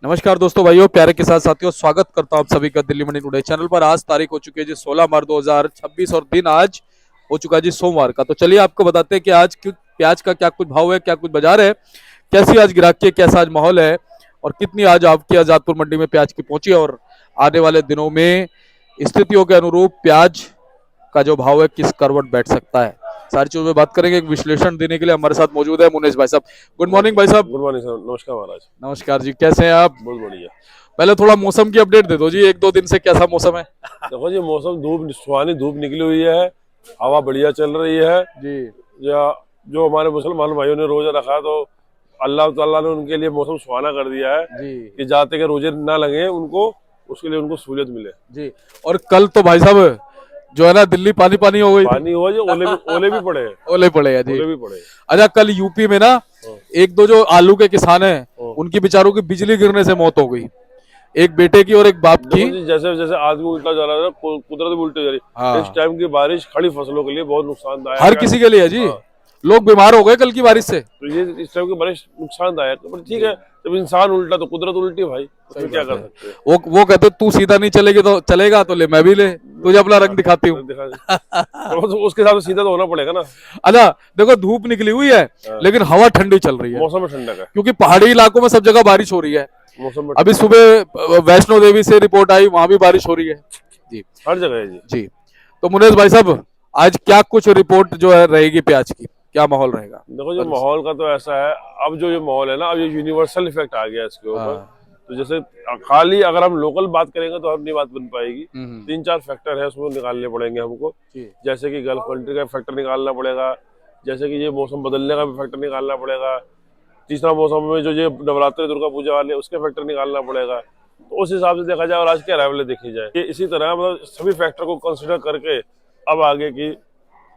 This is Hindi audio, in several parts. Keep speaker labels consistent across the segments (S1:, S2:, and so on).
S1: नमस्कार दोस्तों, भाइयों, प्यारे के साथ साथियों, स्वागत करता हूं आप सभी का दिल्ली मंडी टुडे चैनल पर। आज तारीख हो चुकी है जी 16 मार्च 2026 और दिन आज हो चुका है जी सोमवार का। तो चलिए आपको बताते हैं कि आज प्याज का क्या कुछ भाव है, क्या कुछ बाजार है, कैसी आज ग्राहकी है, कैसा आज माहौल है और कितनी आज आपकी आजादपुर मंडी में प्याज की पहुंची है और आने वाले दिनों में स्थितियों के अनुरूप प्याज का जो भाव है किस करवट बैठ सकता है। सारी चीजों में बात करेंगे। एक विश्लेषण देने के लिए हमारे साथ मौजूद है मुनेश भाई साहब। गुड मॉर्निंग भाई साहब।
S2: Good morning sir. नमस्कार महाराज।
S1: नमस्कार जी, कैसे हैं आप?
S2: बहुत बढ़िया।
S1: पहले थोड़ा मौसम की अपडेट दे दो जी, एक दो दिन से कैसा मौसम है?
S2: देखो जी, मौसम सुहानी धूप निकली हुई है, हवा बढ़िया चल रही है
S1: जी
S2: या जो हमारे मुसलमान भाइयों ने रोजा रखा तो अल्लाह ताला ने उनके लिए मौसम सुहाना कर दिया है
S1: जी
S2: कि जाते के रोजे ना लगे उनको, उसके लिए उनको सहूलियत मिले
S1: जी। और कल तो भाई साहब जो है ना, दिल्ली पानी पानी हो गई थी।
S2: पानी हुआ जो ओले भी पड़े हैं।
S1: ओले पड़े हैं जी।
S2: ओले भी पड़े हैं।
S1: अच्छा, कल यूपी में ना
S2: हाँ,
S1: एक दो जो आलू के किसान हैं
S2: हाँ।
S1: उनकी बेचारों की बिजली गिरने से मौत हो गई, एक बेटे की और एक बाप की।
S2: देखो जी, जैसे जैसे आदमी उल्टा जा रहा है कुदरत भी उल्टी जा रही है।
S1: हाँ,
S2: इस टाइम की बारिश खड़ी फसलों के लिए बहुत नुकसानदायक
S1: हर
S2: है।
S1: किसी के लिए है जी।
S2: हाँ।
S1: लोग बीमार हो गए कल की बारिश से।
S2: तो ये इस टाइम की बारिश नुकसानदायक है, पर ठीक है, जब इंसान उल्टा तो कुदरत उल्टी भाई,
S1: सही
S2: उसमें क्या
S1: बात
S2: कर
S1: है।
S2: सकते हैं।
S1: वो कहते तू सीधा नहीं चलेगी तो चलेगा तो ले, मैं भी ले, तुझे अपना रंग दिखाती हूँ।
S2: तो उसके हिसाब से सीधा तो होना पड़ेगा ना।
S1: अच्छा देखो, धूप निकली हुई है
S2: हाँ।
S1: लेकिन हवा ठंडी चल रही है
S2: मौसम में ठंडक है।
S1: क्योंकि पहाड़ी इलाकों में सब जगह बारिश हो रही है।
S2: मौसम में
S1: अभी सुबह वैष्णो देवी से रिपोर्ट आई, वहां भी बारिश हो रही है जी।
S2: हर जगह है जी।
S1: जी, तो मुनेश भाई साहब, आज क्या कुछ रिपोर्ट जो है रहेगी प्याज की, क्या माहौल रहेगा?
S2: देखो जो माहौल का तो ऐसा है, अब जो ये माहौल है ना, अब ये यूनिवर्सल इफेक्ट आ गया इसके ऊपर।
S1: हाँ।
S2: तो जैसे खाली अगर हम लोकल बात करेंगे तो अपनी बात बन पाएगी।
S1: हम्म।
S2: 3-4 फैक्टर है उसमें निकालने पड़ेंगे हमको।
S1: जी
S2: जैसे कि गल्फ कंट्री का फैक्टर निकालना पड़ेगा, जैसे कि ये मौसम बदलने का भी फैक्टर निकालना पड़ेगा, तीसरा मौसम में जो ये नवरात्रि दुर्गा पूजा वाले उसके फैक्टर निकालना पड़ेगा। तो उस हिसाब से देखा जाए और आज के अराइवल देखी जाए, ये इसी तरह मतलब सभी फैक्टर को कंसिडर करके अब आगे की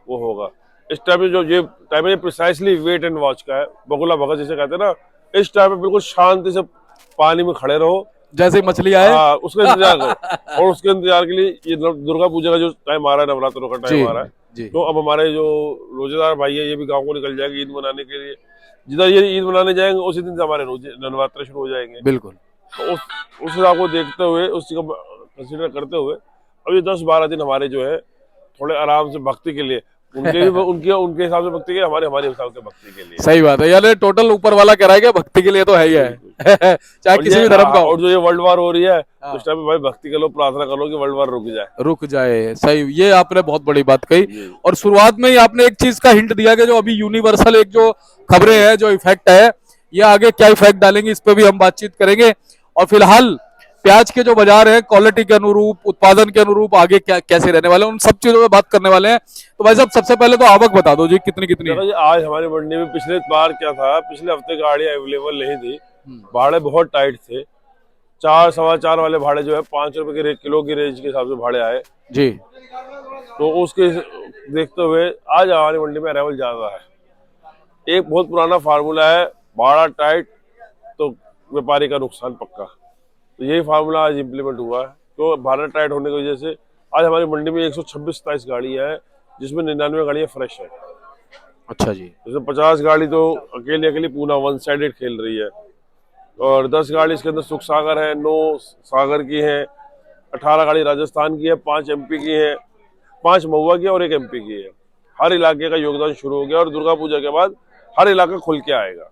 S2: वो होगा। इस टाइम में जो ये टाइम है प्रिसाइसली वेट एंड वॉच का है, बगुला भगत जिसे कहते हैं ना। इस टाइम में बिल्कुल शांति से पानी में खड़े रहो,
S1: जैसे ही मछली आए।
S2: उसका इंतजार करो। और उसके इंतजार के लिए ये दुर्गा पूजा का जो टाइम आ रहा है, नवरात्रों का
S1: जी
S2: टाइम आ रहा है,
S1: जी।
S2: तो अब हमारे जो रोजेदार भाई है ये भी गाँव को निकल जाएंगे ईद मनाने के लिए। जिधर ये ईद मनाने जाएंगे उसी दिन से हमारे रोजे नवरात्र शुरू हो जाएंगे।
S1: बिल्कुल।
S2: तो उस हिसाब को देखते हुए, उस चीज को कंसिडर करते हुए अब ये 10-12 दिन हमारे जो है थोड़े आराम से भक्ति के लिए, उनके हिसाब से भक्ति के लिए, हमारे हमारे हिसाब से भक्ति के लिए।
S1: सही बात है यार, टोटल ऊपर वाला कह रहा है कि भक्ति के लिए तो है ही है चाहे किसी भी धर्म का हो।
S2: और जो ये वर्ल्ड वार हो रही है,
S1: हाँ।
S2: उस टाइम में भाई भक्ति कर लो, प्रार्थना कर लो कि वर्ल्ड वार रुक जाए।
S1: रुक जाए, सही, ये आपने बहुत बड़ी बात कही।
S2: जी।
S1: और शुरुआत में ही आपने एक चीज का हिंट दिया कि जो अभी यूनिवर्सल एक जो खबरें हैं, जो इफेक्ट है, ये आगे क्या इफेक्ट डालेंगे इस पे भी हम बातचीत करेंगे। और फिलहाल प्याज के जो बाजार है, क्वालिटी के अनुरूप, उत्पादन के अनुरूप आगे क्या कैसे रहने वाले हैं, उन सब चीजों में बात करने वाले हैं। तो भाई साहब, सबसे पहले तो आवक बता दो जी, कितनी कितनी है?
S2: देखो जी, आज हमारी मंडी में पिछले बार क्या था, पिछले हफ्ते गाड़ियां अवेलेबल नहीं थी, भाड़े बहुत टाइट थे। 4-4.25 वाले भाड़े जो है 5 रुपए के किलो की रेंज के हिसाब से भाड़े आए
S1: जी।
S2: तो उसके देखते हुए आज हमारी मंडी में अराइवल ज्यादा है। एक बहुत पुराना फार्मूला है, भाड़ा टाइट तो व्यापारी का नुकसान पक्का। तो यही फार्मूला आज इम्प्लीमेंट हुआ है। तो भाड़ा टाइट होने की वजह से आज हमारी मंडी में 126-27 गाड़ियां हैं, जिसमें 99 गाड़ियां फ्रेश है।
S1: अच्छा जी।
S2: जैसे 50 गाड़ी तो अकेली अकेली पूना वन साइडेड खेल रही है, और 10 गाड़ी इसके अंदर सुख सागर है, 9 सागर की है, 18 गाड़ी राजस्थान की है, 5 एमपी की है, 5 महुआ की है और 1 एमपी की है। हर इलाके का योगदान शुरू हो गया और दुर्गा पूजा के बाद हर इलाका खुल के आएगा।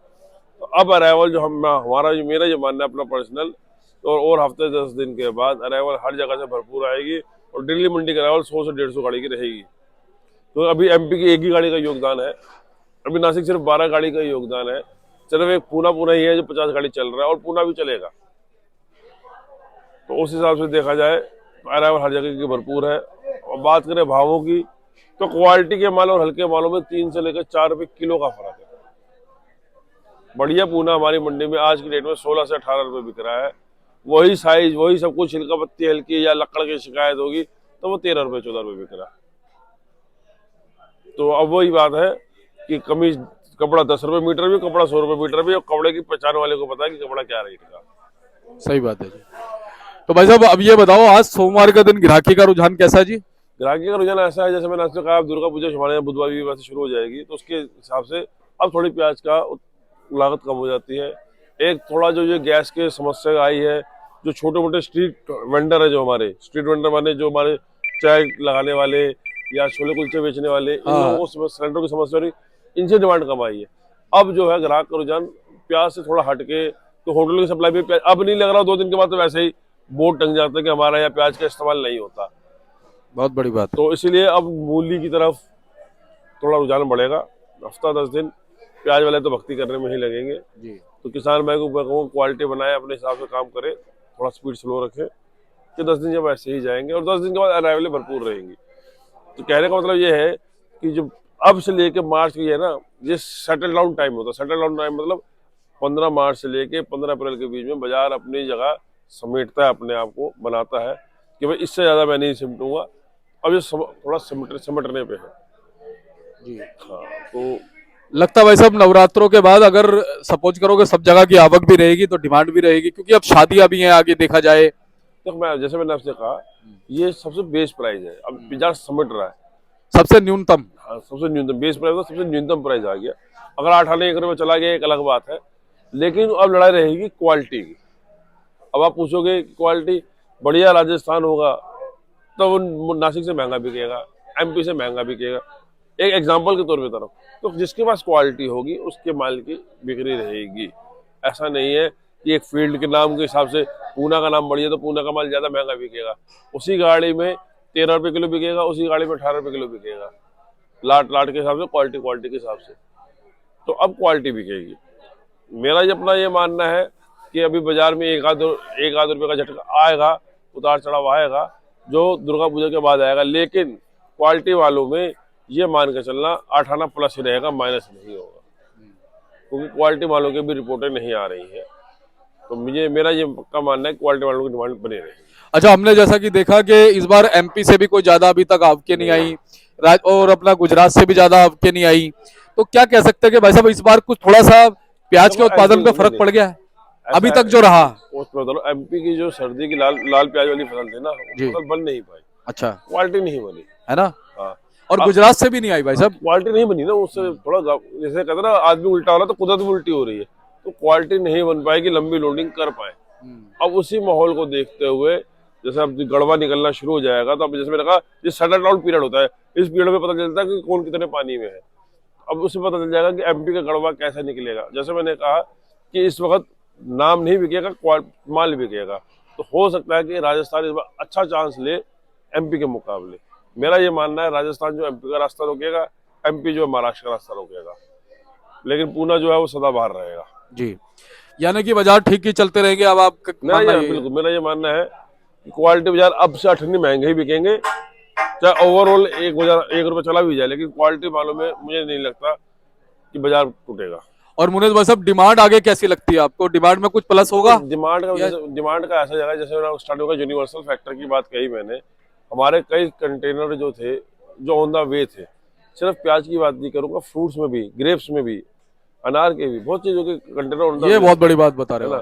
S2: तो अब अराइवल जो मेरा जो मानना है अपना पर्सनल, और हफ्ते 10 दिन के बाद अराइवल हर जगह से भरपूर आएगी और दिल्ली मंडी का अराइवल 100 से 150 गाड़ी की रहेगी। तो अभी एमपी की एक ही गाड़ी का योगदान है, अभी नासिक सिर्फ 12 गाड़ी का योगदान है, सिर्फ एक पूना ही है जो 50 गाड़ी चल रहा है और पूना भी चलेगा। तो उस हिसाब से देखा जाए अराइवल हर जगह की भरपूर है। और बात करें भावों की, तो क्वालिटी के माल और हल्के मालों में 3 से लेकर 4 रुपए किलो का फर्क है। बढ़िया पूना हमारी मंडी में आज की डेट में 16 से 18 रुपए बिक रहा है। वही साइज, वही सब कुछ, छिलका पत्ती हल्की या लकड़ की शिकायत होगी तो वो 13 रुपए 14 रुपए बिक रहा है। तो अब वही बात है कि कमीज कपड़ा 10 रुपए मीटर भी, कपड़ा 100 रुपए मीटर भी, और कपड़े की पहचान वाले को पता है कि कपड़ा क्या रेट का।
S1: सही बात है जी। तो भाई साहब, अब ये बताओ, आज सोमवार का दिन ग्राहकी का रुझान कैसा है जी?
S2: ग्राहकी का रुझान ऐसा है, जैसे मैंने आपसे कहा, दुर्गा पूजा हमारे यहाँ बुधवार भी वैसे शुरू हो जाएगी, तो उसके हिसाब से अब थोड़ी प्याज का लागत कम हो जाती है। एक थोड़ा जो ये गैस की समस्या आई है, जो छोटे मोटे स्ट्रीट वेंडर है, जो हमारे स्ट्रीट वेंडर माने जो हमारे चाय लगाने वाले या छोले कुलचे बेचने वाले, इन लोगों
S1: हाँ।
S2: को सिलेंडर की समस्या हो रही, इनसे डिमांड कम आई है। अब जो है ग्राहक का रुझान प्याज से थोड़ा हटके, तो होटलों की सप्लाई भी प्याज अब नहीं लग रहा, 2 दिन के बाद तो वैसे ही बोर्ड टंग जाता है कि हमारा यहाँ प्याज का इस्तेमाल नहीं होता।
S1: बहुत बड़ी बात है।
S2: तो इसीलिए अब मूली की तरफ थोड़ा रुझान बढ़ेगा। हफ्ता 10 दिन प्याज वाले तो भक्ति करने में ही लगेंगे।
S1: जी।
S2: तो किसान भाई को मैं कहूँ क्वालिटी बनाए, अपने हिसाब से काम करे, थोड़ा स्पीड स्लो रखे, कि 10 दिन जब ऐसे ही जाएंगे और 10 दिन के बाद अराइवलें भरपूर रहेंगी। तो कहने का मतलब ये है कि जो अब से लेके मार्च की है ना, ये सेटल डाउन टाइम होता है। सेटल डाउन टाइम मतलब 15 मार्च से लेके 15 अप्रैल के बीच में बाजार अपनी जगह समेटता है, अपने आप को बनाता है कि भाई इससे ज्यादा मैं नहीं सिमटूंगा। अब ये थोड़ा सिमटने पे है।
S1: जी।
S2: हाँ, तो
S1: लगता है भाई साहब नवरात्रों के बाद अगर सपोज करोगे सब जगह की आवक भी रहेगी तो डिमांड भी रहेगी, क्योंकि अब शादियां भी हैं आगे देखा जाए।
S2: तो मैं जैसे मैंने आपसे कहा, ये सबसे बेस्ट प्राइस है। अब बाजार समेट रहा है।
S1: सबसे न्यूनतम।
S2: हाँ, सबसे न्यूनतम बेस प्राइस था, सबसे न्यूनतम प्राइस आ गया। अगर 8 आने 1 रुपये चला गया एक अलग बात है, लेकिन अब लड़ाई रहेगी क्वालिटी की। अब आप पूछोगे क्वालिटी बढ़िया राजस्थान होगा तो वो नासिक से महंगा बिकेगा, एमपी से महंगा बिकेगा। एक एग्जांपल के तौर पे बता रहा हूँ। तो जिसके पास क्वालिटी होगी उसके माल की बिक्री रहेगी। ऐसा नहीं है कि एक फील्ड के नाम के हिसाब से पूना का नाम बढ़िया तो पूना का माल ज्यादा महंगा बिकेगा। उसी गाड़ी में 13 रुपये किलो बिकेगा, उसी गाड़ी में 18 रुपये किलो बिकेगा। लाट लाट के हिसाब से, क्वालिटी क्वालिटी के हिसाब से। तो अब क्वालिटी बिकेगी। मेरा ये अपना ये मानना है कि अभी बाजार में एक आध रुपये का झटका आएगा, उतार चढ़ाव आएगा, जो दुर्गा पूजा के बाद आएगा। लेकिन क्वालिटी वालों में ये मान के चलना 8 आना प्लस ही रहेगा, माइनस नहीं होगा, क्योंकि क्वालिटी वालों की भी रिपोर्टें नहीं आ रही है। तो मेरा ये पक्का मानना है क्वालिटी वालों की डिमांड बनी रहेगी।
S1: अच्छा, हमने जैसा कि देखा कि इस बार एमपी से भी कोई ज्यादा अभी तक आवकें नहीं आई, और अपना गुजरात से भी ज्यादा आवकें नहीं आई। तो क्या कह सकते हैं कि भाई साहब इस बार कुछ थोड़ा सा प्याज के उत्पादन पे फर्क पड़ गया है अभी तक जो रहा?
S2: उसमें बता एमपी की जो सर्दी की लाल प्याज वाली फसल थी ना,
S1: जी।
S2: फसल बन नहीं पाई।
S1: अच्छा।
S2: क्वालिटी नहीं बनी,
S1: है ना।
S2: हाँ।
S1: और गुजरात से भी नहीं आई भाई साहब।
S2: क्वालिटी नहीं बनी ना, उससे थोड़ा जैसे कहते ना आदमी उल्टा हो रहा तो कुदरत भी उल्टी हो रही है। तो क्वालिटी नहीं बन पाएगी, लंबी लोडिंग कर पाए। अब उसी माहौल को देखते हुए जैसे अब गड़वा निकलना शुरू हो जाएगा, तो अब जैसे मैंने कहा ये सेटल डाउन पीरियड होता है, इस पीरियड में पता चलता है कि कौन कितने पानी में है। अब उससे पता चल जाएगा कि एमपी का गड़वा कैसे निकलेगा। जैसे मैंने कहा कि इस वक्त नाम नहीं बिकेगा, माल बिकेगा। तो हो सकता है कि राजस्थान इस बार अच्छा चांस ले एमपी के मुकाबले। मेरा ये मानना है राजस्थान जो एमपी का रास्ता रोकेगा, एमपी जो महाराष्ट्र का रास्ता रोकेगा, लेकिन पूना जो है वो सदा बाहर रहेगा।
S1: जी। यानी कि बाजार ठीक ही चलते रहेंगे। अब आप
S2: बिल्कुल मेरा ये मानना है कि क्वालिटी बाजार अब से 8 महंगे ही बिकेंगे, चाहे ओवरऑल 1 रुपये चला भी जाए, लेकिन क्वालिटी मालूम है मुझे नहीं लगता कि बाजार टूटेगा।
S1: और मुनीष भाई साहब डिमांड आगे कैसी लगती है आपको? डिमांड में कुछ प्लस होगा?
S2: डिमांड का ऐसा जगह, जैसे मैंने स्टार्टिंग का यूनिवर्सल फैक्टर की बात कही मैंने, हमारे कई कंटेनर जो थे जो ऑन द वे थे। सिर्फ प्याज की बात नहीं करूंगा, फ्रूट्स में भी, ग्रेप्स में भी, अनार के भी, बहुत चीजों के कंटेनर ऑन द वे।
S1: ये बहुत बड़ी बात बता रहे हो।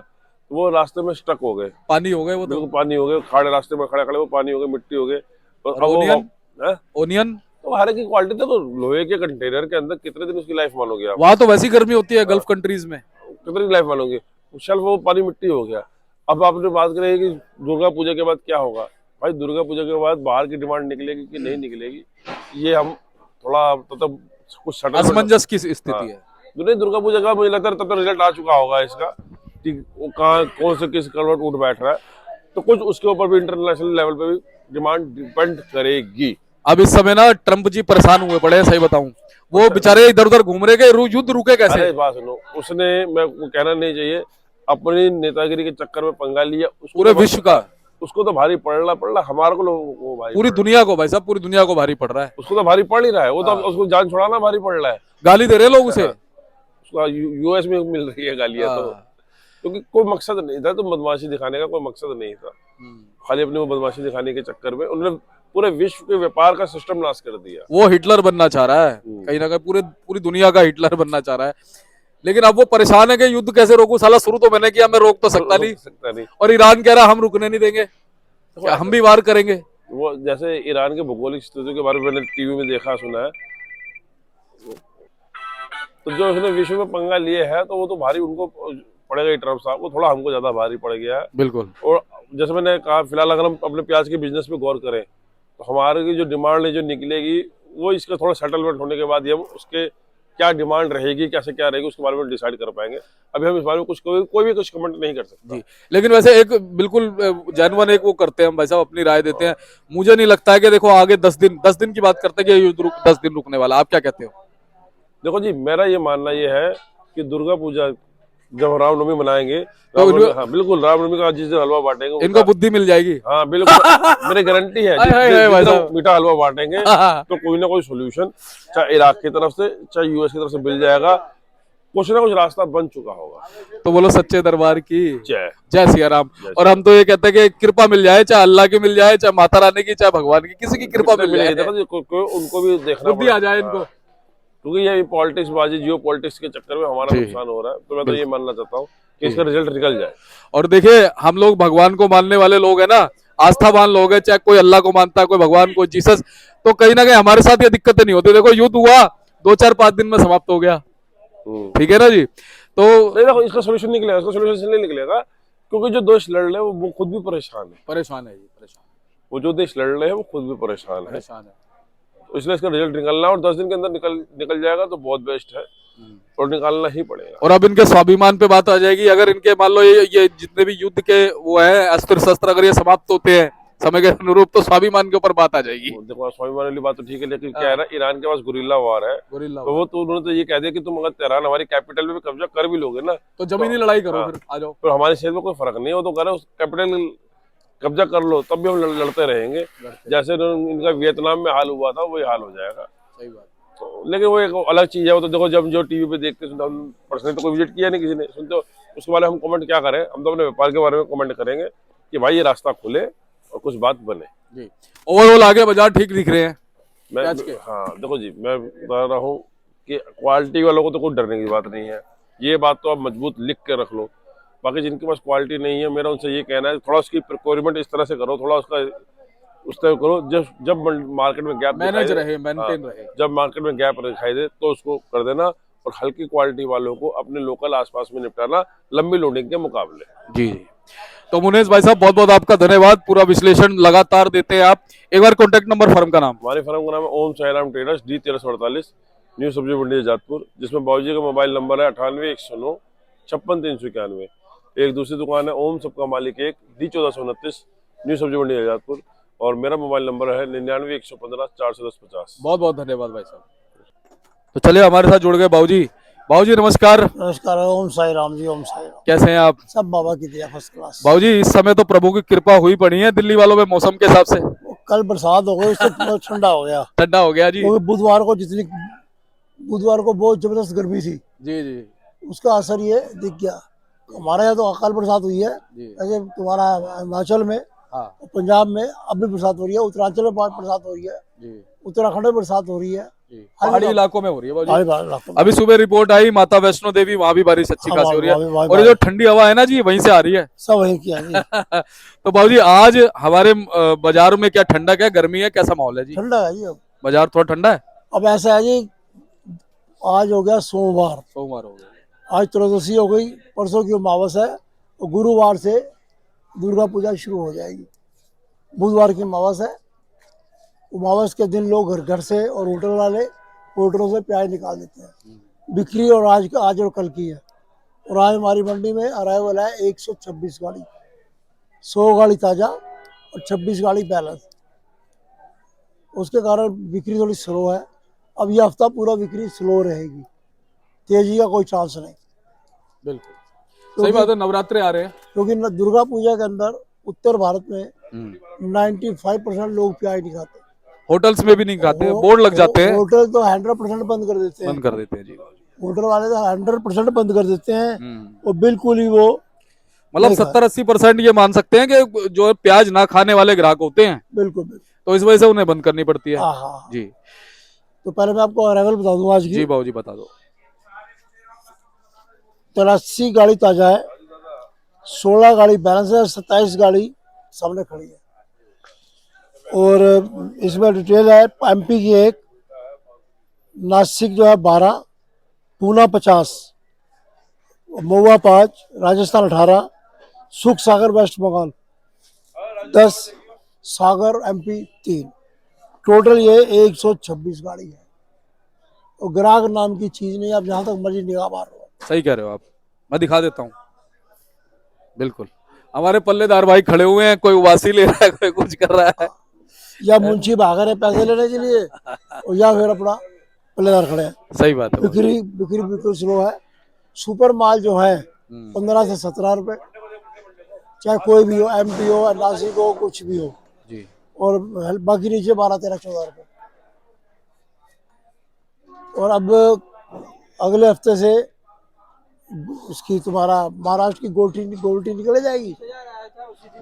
S2: वो रास्ते में स्टक हो गए,
S1: पानी हो गए, वो तो
S2: पानी हो गए, खाड़े रास्ते में खड़े खड़े वो पानी हो गए, मिट्टी हो गए।
S1: और ओनियन
S2: तो हर एक की क्वालिटी तो लोहे के कंटेनर के अंदर कितने दिन उसकी लाइफ मानोगे आप?
S1: वहां तो वैसी गर्मी होती है गल्फ कंट्रीज में,
S2: कितनी लाइफ मानोगे? शेल्फ वो पानी मिट्टी हो गया। अब आपने बात करें कि दुर्गा पूजा के बाद क्या होगा। भाई दुर्गा पूजा के बाद बाहर की डिमांड निकलेगी कि नहीं निकलेगी, ये हम थोड़ा मतलब कुछ
S1: असमंजस की स्थिति है।
S2: दुर्गा पूजा का मुझे लगता है तब तक रिजल्ट आ चुका होगा इसका कि वो कहाँ कौन से किस करवट उठ बैठ रहा है। तो कुछ उसके ऊपर भी इंटरनेशनल लेवल पे भी डिमांड डिपेंड करेगी।
S1: अब इस समय ना ट्रम्प जी परेशान हुए पड़े हैं, सही बताऊं। वो बेचारे इधर उधर घूम रहे के युद्ध रुके कैसे?
S2: अरे बात सुनो, उसने, मैं वो कहना नहीं चाहिए, अपनी नेतागिरी के चक्कर में पंगा लिया
S1: पूरे विश्व का।
S2: उसको तो भारी पड़ रहा हमारे को भाई,
S1: पूरी दुनिया को भाई साहब, पूरी दुनिया को भारी पड़ रहा है।
S2: उसको तो भारी पड़ ही रहा है। वो तो उसको जान छुड़ाना भारी पड़ रहा है।
S1: गाली दे रहे लोग उसे।
S2: उसको यूएस में मिल रही है गालियां। तो क्योंकि कोई मकसद नहीं था, तो बदमाशी दिखाने का कोई मकसद नहीं था। खाली अपनी वो बदमाशी दिखाने के चक्कर में उन्होंने पूरे विश्व के व्यापार का सिस्टम नाश कर दिया।
S1: वो हिटलर बनना चाह रहा है कहीं ना कहीं, पूरी दुनिया का हिटलर बनना चाह रहा है। लेकिन अब वो परेशान है कि युद्ध कैसे रोकूं। साला शुरू तो मैंने किया, मैं रोक तो सकता नहीं। और ईरान कह रहा हम रुकने नहीं देंगे, क्या हम भी वार करेंगे?
S2: वो जैसे ईरान के भौगोलिक स्थिति के बारे में मैंने टीवी में देखा सुना है, तो जो उसने विश्व में पंगा लिए है तो वो तो भारी उनको पड़ेगा ही ट्रम्प साहब, वो थोड़ा हमको ज्यादा भारी पड़ गया है।
S1: बिल्कुल।
S2: और जैसे मैंने कहा, फिलहाल अगर हम अपने प्याज के बिजनेस पे गौर करें तो हमारे की जो डिमांड है जो निकलेगी, वो इसका थोड़ा सेटलमेंट होने के बाद ही हम उसके क्या डिमांड रहेगी, कैसे क्या रहेगी, उसके बारे में डिसाइड कर पाएंगे। अभी हम इस बारे में कोई भी कुछ कमेंट नहीं कर सकता।
S1: जी, लेकिन वैसे एक बिल्कुल जेन्युइन एक वो करते हैं हम भाई साहब, अपनी राय देते हैं। मुझे नहीं लगता है कि देखो आगे 10 दिन की बात करते हैं कि ये युद्ध 10 दिन रुकने वाला, आप क्या कहते हो?
S2: देखो जी, मेरा ये मानना ये है कि दुर्गा पूजा जब रामनवमी मनाएंगे,
S1: तो
S2: हाँ बिल्कुल, रामनवमी का जिस दिन हलवा बांटेंगे
S1: इनको बुद्धि मिल जाएगी।
S2: हाँ बिल्कुल, मेरी गारंटी है,
S1: हाय, हाय, हाय, भाई
S2: जिस दिन
S1: साहब।
S2: मीठा हलवा बांटेंगे
S1: हाँ।
S2: तो कोई ना कोई सोल्यूशन, चाहे इराक की तरफ से चाहे यूएस की तरफ से मिल जाएगा। कुछ ना कुछ रास्ता बन चुका होगा।
S1: तो बोलो सच्चे दरबार की
S2: जय।
S1: जय सिया राम।
S2: जय
S1: और हम तो ये कहते हैं कि कृपा मिल जाए, चाहे अल्लाह की मिल जाए, चाहे माता रानी की, चाहे भगवान की, किसी की कृपा मिल जाए,
S2: देखो जी, उनको भी देखना
S1: बुद्धि आ जाए इनको।
S2: क्योंकि ये पॉलिटिक्स बाजी, जियो पॉलिटिक्स के चक्कर में हमारा नुकसान हो रहा है। तो मैं तो ये मानना चाहता हूँ कि इसका रिजल्ट निकल जाए।
S1: और देखिए, हम लोग भगवान को मानने वाले लोग हैं ना, आस्थावान लोग हैं, चाहे कोई अल्लाह को मानता है, कोई भगवान को, जीसस, तो कहीं ना कहीं हमारे साथ ये दिक्कतें नहीं होती। देखो युद्ध हुआ 2 4 5 दिन में समाप्त हो गया, ठीक है ना जी। तो
S2: नहीं, देखो इसका सोल्यूशन निकलेगा, इसका सोल्यूशन नहीं निकलेगा, क्योंकि जो देश लड़ रहे हैं वो खुद भी परेशान है।
S1: परेशान है जी, परेशान
S2: वो जो देश लड़ रहे हैं वो खुद भी परेशान है।
S1: परेशान है।
S2: तो इसलिए इसका रिजल्ट निकलना, और 10 दिन के अंदर निकल जाएगा तो बहुत बेस्ट है, और निकालना ही पड़ेगा।
S1: और अब इनके स्वाभिमान पे बात आ जाएगी। अगर इनके मान लो ये जितने भी युद्ध के वो है अस्त्र शस्त्र, अगर ये समाप्त होते हैं समय के अनुरूप, तो स्वाभिमान के ऊपर बात आ जाएगी।
S2: देखो, स्वाभिमान वाली बात तो ठीक है, लेकिन क्या है ना, ईरान के पास गुरिल्ला वार है।
S1: गोरिल्ला
S2: तो वो तो उन्होंने तो ये कह दिया कि तुम अगर तेहरान हमारी कैपिटल में भी कब्जा कर भी लोगे ना,
S1: तो जमीनी लड़ाई करो,
S2: हाँ।
S1: फिर आ जाओ।
S2: तो हमारे क्षेत्र में कोई फर्क नहीं है, वो तो कह रहे हैं उस कैपिटल कब्जा कर लो, तब भी हम लड़ते रहेंगे। जैसे इनका वियतनाम में हाल हुआ था, वही हाल हो जाएगा।
S1: सही बात।
S2: तो लेकिन वो एक अलग चीज है। वो तो देखो, जब जो टीवी पे देखते सुनते, हम पर्सनली तो कोई विजिट किया नहीं किसी ने, सुनते हो उसके बारे में हम कमेंट क्या करें? हम तो अपने व्यापार के बारे में कमेंट करेंगे कि भाई ये रास्ता खुले और कुछ बात बने
S1: जी। ओवरऑल आगे बाजार ठीक दिख रहे हैं प्याज के।
S2: हाँ देखो जी, मैं बता रहा हूँ कि क्वालिटी वालों को तो कोई डरने की बात नहीं है। ये बात तो आप मजबूत लिख के रख लो। बाकी जिनके पास क्वालिटी नहीं है, मेरा उनसे ये कहना है, थोड़ा उसकी प्रोक्योरमेंट इस तरह से करो, थोड़ा उसका उस तरह करो, जब मार्केट में गैप
S1: मैनेज रहे, मेंटेन रहे।
S2: जब मार्केट में गैप दिखाई दे तो उसको कर देना, और हल्की क्वालिटी वालों को अपने लोकल आसपास में निपटाना, लंबी लोडिंग के मुकाबले।
S1: जी जी। तो मुनेश भाई साहब, बहुत बहुत आपका धन्यवाद, पूरा विश्लेषण लगातार देते हैं आप। एक बार कॉन्टेक्ट नंबर, फर्म का नाम।
S2: हमारी फर्म का नाम है Om Sairam traders, D 1348, new Sabzi मंडी आजादपुर, जिसमें बाबूजी का मोबाइल नंबर है 98 109 56 391। एक दूसरी दुकान है ओम सबका मालिक 1, D 1429, न्यू सब्जी मंडी आजादपुर, और मेरा मोबाइल नंबर है 99 115 410 50।
S1: बहुत बहुत धन्यवाद भाई साहब। तो चलिए, हमारे साथ जुड़ गए बाबूजी। बाबूजी नमस्कार।
S3: नमस्कार। ओम साई राम जी, ओम साई राम।
S1: कैसे हैं आप?
S3: सब बाबा की दया, फर्स्ट क्लास।
S1: बाबूजी, इस समय तो प्रभु की कृपा हुई पड़ी है दिल्ली वालों में मौसम के हिसाब से।
S3: कल बरसात हो गई, उससे बहुत ठंडा हो गया।
S1: ठंडा हो गया जी।
S3: क्योंकि बुधवार को बहुत जबरदस्त गर्मी थी,
S1: जी जी
S3: उसका असर ये दिख गया। हमारे यहाँ तो अकाल बरसात हुई है,
S1: जी।
S3: ऐसे तुम्हारा हिमाचल में,
S1: हाँ
S3: पंजाब में अब भी बरसात हो रही है, उत्तरांचल में बरसात हो रही है,
S1: जी
S3: उत्तराखंड में बरसात हो रही है,
S1: जी। पहाड़ी इलाकों में हो रही है बाबूजी।
S3: हमारे इलाकों में।
S1: अभी सुबह रिपोर्ट आई माता वैष्णो देवी, वहां भी बारिश अच्छी खासी हो रही है। और ये जो ठंडी हवा है ना जी, वहीं से आ रही है।
S3: सब वहीं किया जी।
S1: तो बाबूजी, आज हमारे बाजारों में क्या ठंडक है, गर्मी है, कैसा माहौल है जी?
S3: ठंडा है जी। अब
S1: बाजार थोड़ा ठंडा है।
S3: अब ऐसा है जी, आज हो गया सोमवार,
S1: सोमवार हो गया।
S3: आज त्रयोदशी हो गई, परसों की अमावस है, और गुरुवार से दुर्गा पूजा शुरू हो जाएगी। बुधवार की अमावस है, अमावस के दिन लोग घर से और होटल वाले होटलों से प्याज निकाल देते हैं। बिक्री और आज और कल की है। और आज हमारी मंडी में अराइवल है 126 गाड़ी, 100 गाड़ी ताज़ा और 26 गाड़ी बैलेंस। उसके कारण बिक्री थोड़ी स्लो है। अब ये हफ्ता पूरा बिक्री स्लो रहेगी, तेजी का कोई चांस नहीं।
S1: बिल्कुल सही बात है, नवरात्रे आ रहे हैं।
S3: क्योंकि दुर्गा पूजा के अंदर उत्तर भारत में 95% लोग प्याज नहीं खाते।
S1: होटल्स में भी नहीं खाते, बोर्ड लग जाते हैं।
S3: होटल तो 100% बंद कर देते हैं।
S1: बंद कर देते हैं जी।
S3: होटल वाले तो 100% बंद कर देते हैं, और बिल्कुल ही वो
S1: मतलब 70-80% ये मान सकते हैं कि जो प्याज ना खाने वाले ग्राहक होते हैं,
S3: बिल्कुल बिल्कुल।
S1: तो इस वजह से उन्हें बंद करनी पड़ती है।
S3: हाँ हाँ
S1: जी।
S3: तो पहले मैं आपको अराइवल बता दूं आज की।
S1: जी बाबूजी, बता दो।
S3: 83 गाड़ी ताजा है, 16 गाड़ी बैलेंस है, 27 गाड़ी सामने खड़ी है। और इसमें डिटेल है, MP की 1, नासिक जो है 12, पूना 50, महुआ 5, राजस्थान 18, सुख सागर वेस्ट बंगाल 10, सागर MP 3। टोटल ये 126 गाड़ी है। और ग्राहक नाम की चीज नहीं, आप जहां तक मर्जी निगाह मार लो।
S1: सही कह रहे हो आप, मैं दिखा देता हूँ। बिल्कुल, हमारे पल्लेदार भाई खड़े हुए हैं, कोई उबासी ले रहा है, कोई कुछ कर रहा है।
S3: या मुंशी भागा रहे पैसे लेने के लिए, और या फिर अपना पल्लेदार खड़े हैं।
S1: सही बात है।
S3: बिक्री बिक्री बिल्कुल स्लो है। सुपर माल जो है 15 से 17 रुपए, चाहे कोई भी हो, MP हो, नासिक हो, कुछ भी हो।
S1: जी।
S3: और बाकी नीचे 12, 13, 14 रुपए। और अब अगले हफ्ते से इसकी तुम्हारा महाराष्ट्र की गोल्टी निकल जाएगी।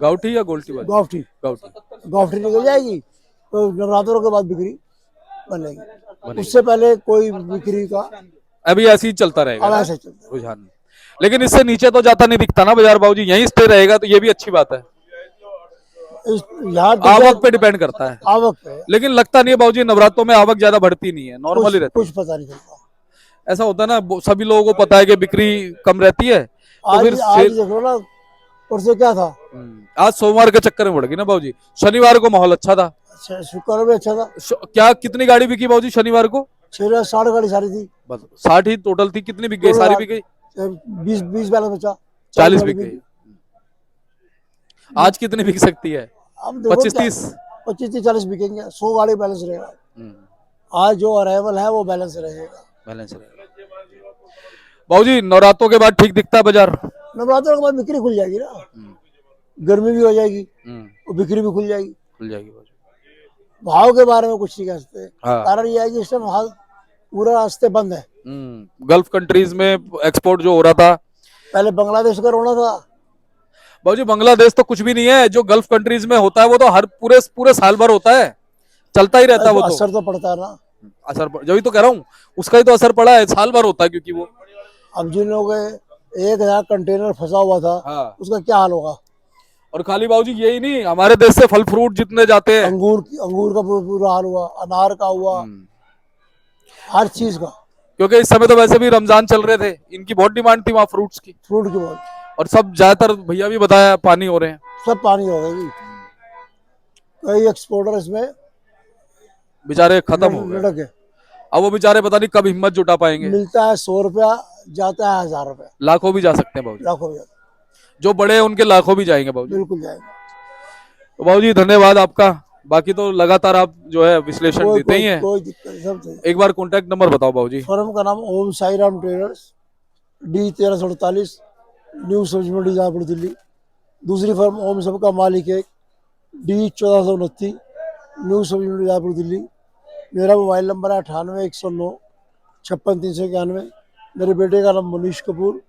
S1: गाउठी या गोल्टी बात?
S3: गावठी
S1: गाउठी।
S3: गावठी निकल जाएगी, तो नवरात्रों के बाद बिक्री बनेगी। उससे पहले कोई बिक्री का
S1: अभी ऐसे ही चलता रहेगा
S3: अब
S1: ना
S3: ऐसे चलता है।
S1: रुझान। लेकिन इससे नीचे तो जाता नहीं दिखता ना बाजार भाव जी, यहीं स्टे रहेगा, तो ये भी अच्छी बात है।
S3: यहाँ
S1: आवक पे डिपेंड करता है।
S3: आवक पे
S1: लेकिन लगता नहीं है बाबूजी, नवरात्रों में आवक ज्यादा बढ़ती नहीं है, नॉर्मल ही रहती
S3: कुछ
S1: है।
S3: पता नहीं चलता।
S1: ऐसा होता है ना, सभी लोगों को पता है कि बिक्री कम रहती है, तो
S3: आज
S1: फिर
S3: आज देखो ना, परसों क्या था?
S1: आज सोमवार के चक्कर में बढ़ गई ना बाबूजी। शनिवार को माहौल अच्छा था।
S3: अच्छा, शुक्र में अच्छा था।
S1: क्या कितनी गाड़ी बिकी बाबूजी शनिवार को?
S3: 60 गाड़ी सारी थी।
S1: बस 60 ही टोटल थी। कितनी बिक गई? सारी बिक गई?
S3: 20 बैलेंस बचा।
S1: 40 बिक गई। आज कितनी बिक सकती है?
S3: अब देखो
S1: 25-30।
S3: 25-30-40 बिकेंगे। 100 गाड़ी बैलेंस रहेगा। आज जो अराइवल है वो बैलेंस रहेगा।
S1: बैलेंस रहेगा। बाबूजी नवरात्रों के बाद ठीक दिखता है बाजार?
S3: नवरात्रों के बाद बिक्री खुल जाएगी ना, गर्मी भी हो जाएगी और बिक्री भी खुल जाएगी।
S1: खुल जाएगी बाबूजी।
S3: भाव के बारे में कुछ नहीं कह सकते।
S1: हाँ।
S3: कारण यह है कि इस टाइम हाल पूरा रास्ते बंद है।
S1: गल्फ कंट्रीज में एक्सपोर्ट जो हो रहा था,
S3: पहले बांग्लादेश का रोना था।
S1: बाबूजी बांग्लादेश तो कुछ भी नहीं है। जो गल्फ कंट्रीज में होता है वो तो हर पूरे पूरे साल भर होता है, चलता ही रहता है वो तो।
S3: असर तो पड़ता है ना।
S1: जब तो कह रहा हूँ, उसका ही तो असर पड़ा है, साल भर होता है क्योंकि वो।
S3: अब जिन लोगों के 1000 कंटेनर फंसा हुआ था,
S1: हाँ।
S3: उसका क्या हाल होगा?
S1: और खाली बाबूजी यही नहीं, हमारे देश से फल फ्रूट जितने जाते हैं,
S3: अंगूर का पूरा हाल हुआ, अनार का हुआ, हर चीज का।
S1: क्योंकि इस समय तो वैसे भी रमजान चल रहे थे, इनकी बहुत डिमांड थी वहाँ फ्रूट्स की।
S3: फ्रूट की बहुत।
S1: और सब ज्यादातर भैया भी बताया पानी हो रहे हैं।
S3: सब पानी हो गई। कई एक्सपोर्टर इसमें
S1: बेचारे खत्म हो गए।
S3: लटके।
S1: अब वो बेचारे पता नहीं कब हिम्मत जुटा पाएंगे।
S3: मिलता है 100 रुपया, जाता है 1000 रुपया।
S1: लाखों भी जा सकते हैं बाबूजी।
S3: लाखों में
S1: जो बड़े हैं उनके लाखों भी जाएंगे बाबूजी।
S3: बिल्कुल जाएगा।
S1: तो बाबूजी धन्यवाद आपका। बाकी तो लगातार आप जो है विश्लेषण देते ही हैं।
S3: कोई दिक्कत नहीं, सब सही।
S1: एक बार कॉन्टैक्ट नंबर बताओ बाबूजी।
S3: फर्म का नाम Om Sai Ram traders, D 1348, new Sabzi Mandi Jahapur Delhi. दूसरी फर्म ओम सबका मालिक है, D 1429, न्यू सब्जी मंडी जहापुर दिल्ली। मेरा मोबाइल नंबर है 98 109 56 391। मेरे बेटे का नाम मनीष कपूर,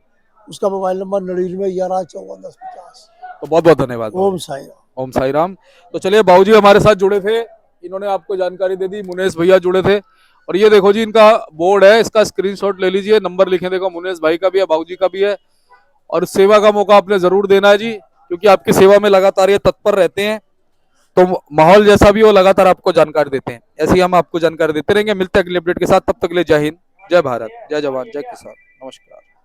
S3: उसका मोबाइल नंबर 99 11 54 10 50।
S1: तो बहुत बहुत धन्यवाद।
S3: ओम साई राम।
S1: ओम साई राम। तो चलिए बाबूजी हमारे साथ जुड़े थे, इन्होंने आपको जानकारी दे दी। मुनेश भैया जुड़े थे, और ये देखो जी इनका बोर्ड है, इसका स्क्रीनशॉट ले लीजिए। नंबर लिखे देखो, मुनेश भाई का भी है, बाबूजी का भी है। और सेवा का मौका आपने जरूर देना है जी, क्योंकि आपकी सेवा में लगातार ये तत्पर रहते हैं। तो माहौल जैसा भी हो लगातार आपको जानकारी देते हैं। ऐसे ही हम आपको जानकारी देते रहेंगे। मिलते हैं अगले अपडेट के साथ, तब तक के लिए जय हिंद, जय भारत, जय जवान, जय किसान। नमस्कार।